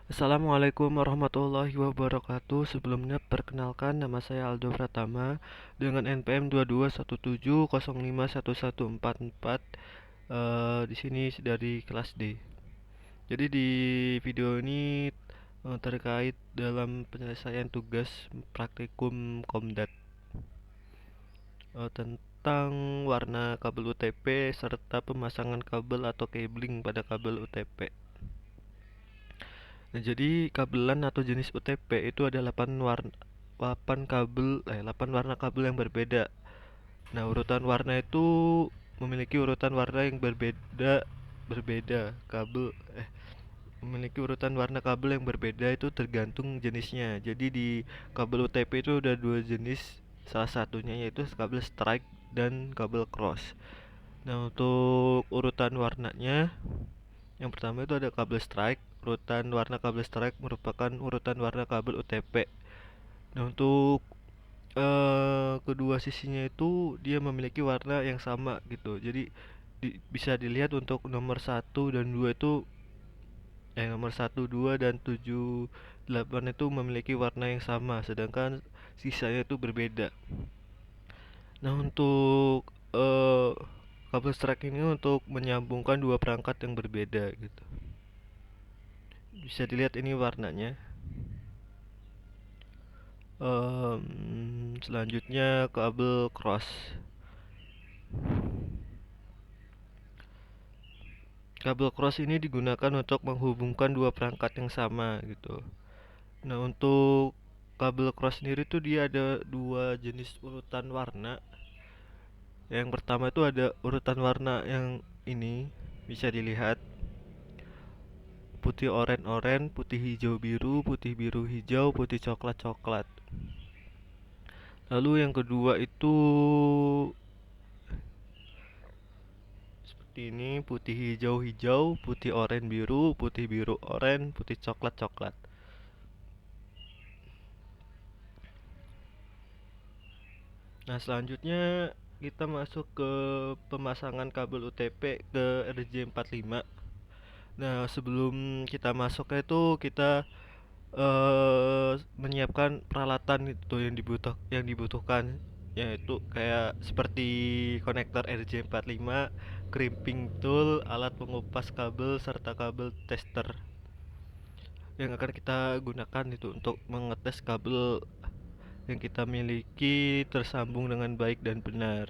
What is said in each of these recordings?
Assalamualaikum warahmatullahi wabarakatuh. Sebelumnya perkenalkan, nama saya Aldo Pratama dengan NPM 2217051144. Di sini dari kelas D. Jadi di video ini terkait dalam penyelesaian tugas praktikum Komdat tentang warna kabel UTP serta pemasangan kabel atau cabling pada kabel UTP. Nah, jadi kabelan atau jenis UTP itu ada 8 warna kabel yang berbeda. Nah, urutan warna itu memiliki urutan warna yang berbeda berbeda. Kabel memiliki urutan warna kabel yang berbeda itu tergantung jenisnya. Jadi di kabel UTP itu ada dua jenis, salah satunya yaitu kabel strike dan kabel cross. Nah, untuk urutan warnanya, yang pertama itu ada kabel strike. Urutan warna kabel strike merupakan urutan warna kabel UTP. Nah, untuk kedua sisinya itu dia memiliki warna yang sama gitu. Jadi bisa dilihat untuk nomor satu dan 2 itu nomor satu 2 dan 7 8 itu memiliki warna yang sama, sedangkan sisanya itu berbeda. Nah, untuk kabel strike ini untuk menyambungkan dua perangkat yang berbeda gitu. Bisa dilihat ini warnanya. Selanjutnya kabel cross. Kabel cross ini digunakan untuk menghubungkan dua perangkat yang sama gitu. Nah, untuk kabel cross sendiri tuh dia ada dua jenis urutan warna. Yang pertama itu ada urutan warna yang ini bisa dilihat putih oren-oren, putih hijau biru, putih biru hijau, putih coklat coklat. Lalu yang kedua itu seperti ini, putih hijau hijau, putih oren biru, putih biru oren, putih coklat coklat. Nah, selanjutnya kita masuk ke pemasangan kabel UTP ke RJ45. Nah, sebelum kita masuknya itu kita menyiapkan peralatan itu yang dibutuhkan, yaitu kayak seperti konektor RJ45, crimping tool, alat pengupas kabel serta kabel tester yang akan kita gunakan itu untuk mengetes kabel yang kita miliki tersambung dengan baik dan benar.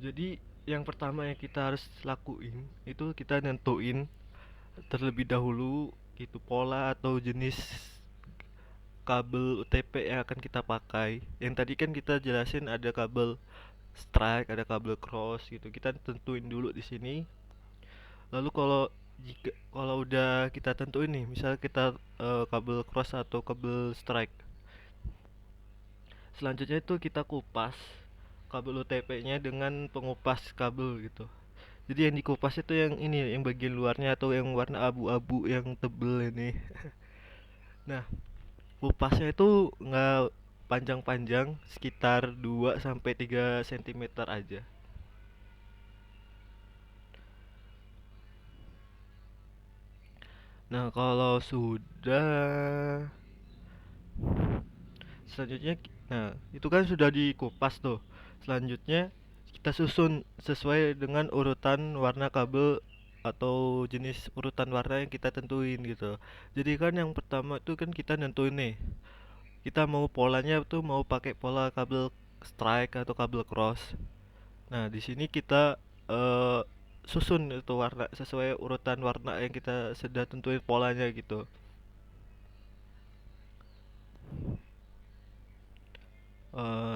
Jadi yang pertama yang kita harus lakuin itu kita nentuin terlebih dahulu gitu pola atau jenis kabel UTP yang akan kita pakai. Yang tadi kan kita jelasin ada kabel strike, ada kabel cross gitu. Kita tentuin dulu di sini. Lalu kalau udah kita tentuin nih, misalnya kita kabel cross atau kabel strike. Selanjutnya itu kita kupas kabel UTP-nya dengan pengupas kabel gitu. Jadi yang dikupas itu yang ini, yang bagian luarnya atau yang warna abu-abu yang tebel ini. Nah, kupasnya itu nggak panjang-panjang, sekitar 2 sampai 3 cm aja. Nah, kalau sudah selanjutnya nah, itu kan sudah dikupas tuh. Selanjutnya kita susun sesuai dengan urutan warna kabel atau jenis urutan warna yang kita tentuin gitu. Jadi kan yang pertama itu kan kita nentuin nih. Kita mau polanya tuh mau pakai pola kabel strike atau kabel cross. Nah, di sini kita eh, susun itu warna sesuai urutan warna yang kita sudah tentuin polanya gitu.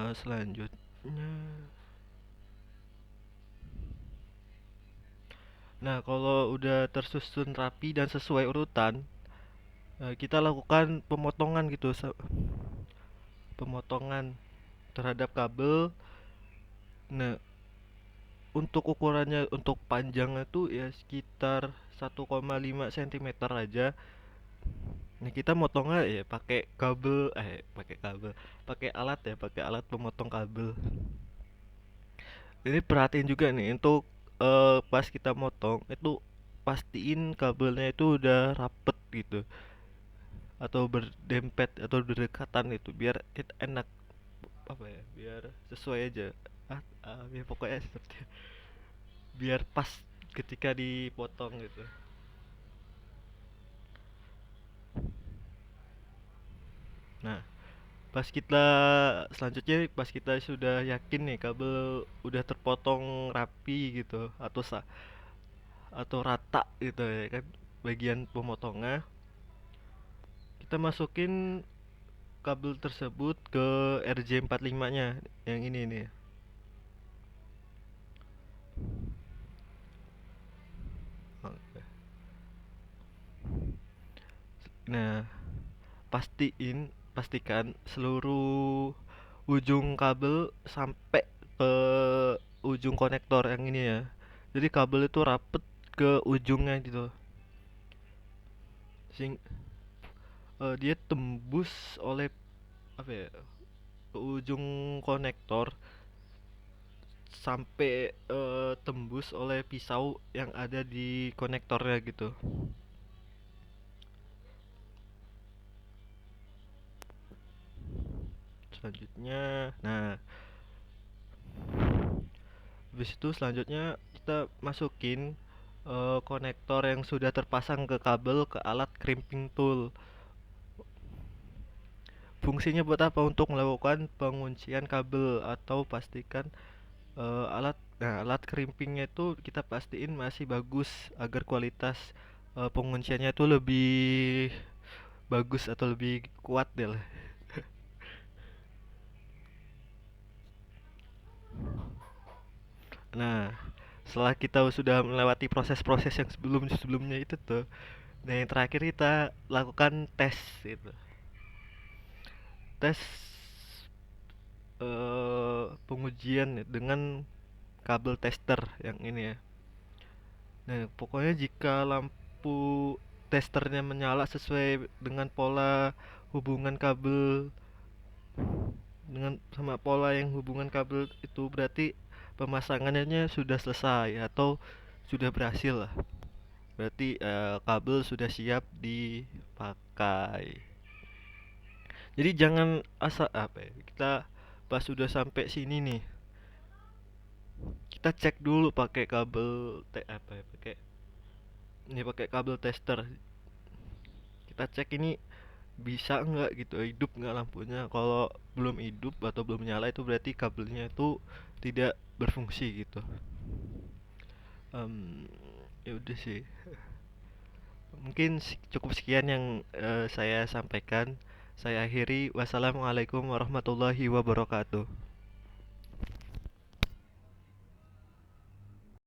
Selanjutnya, nah kalau udah tersusun rapi dan sesuai urutan, kita lakukan pemotongan gitu, pemotongan terhadap kabel. Nah, untuk ukurannya untuk panjangnya tuh ya sekitar 1,5 cm aja. Nah, kita motongnya ya pakai alat ya, pakai alat pemotong kabel. Ini perhatiin juga nih untuk pas kita motong itu pastiin kabelnya itu udah rapet gitu, atau berdempet atau berdekatan itu, biar kita enak, apa ya, biar sesuai aja. Ya pokoknya seperti biar pas ketika dipotong gitu. Nah, pas kita pas kita sudah yakin nih kabel udah terpotong rapi gitu, atau rata gitu ya kan, bagian pemotongnya, kita masukin kabel tersebut ke RJ45 nya yang ini nih. Oke. Nah, pastikan seluruh ujung kabel sampai ke ujung konektor yang ini ya. Jadi kabel itu rapet ke ujungnya gitu. Sing Dia tembus oleh, apa ya, ke ujung konektor, sampai tembus oleh pisau yang ada di konektornya gitu. Selanjutnya, nah, habis itu selanjutnya kita masukin konektor yang sudah terpasang ke kabel ke alat crimping tool. Fungsinya buat apa? Untuk melakukan penguncian kabel atau pastikan alat crimpingnya itu kita pastiin masih bagus, agar kualitas pengunciannya itu lebih bagus atau lebih kuat deh lah. Nah, setelah kita sudah melewati proses-proses yang sebelumnya itu tuh, nah yang terakhir kita lakukan tes itu. Tes pengujian dengan kabel tester yang ini ya. Nah, pokoknya jika lampu testernya menyala sesuai dengan pola hubungan kabel, sama pola yang hubungan kabel itu, berarti pemasangannya sudah selesai atau sudah berhasil lah. Berarti kabel sudah siap dipakai. Jadi jangan asal, apa ya, kita pas sudah sampai sini nih, kita cek dulu pakai kabel apa ya, pakai kabel tester. Kita cek ini bisa nggak gitu, hidup nggak lampunya. Kalau belum hidup atau belum nyala, itu berarti kabelnya itu tidak berfungsi gitu. Ya udah sih, mungkin cukup sekian yang saya sampaikan. Saya akhiri, wassalamualaikum warahmatullahi wabarakatuh.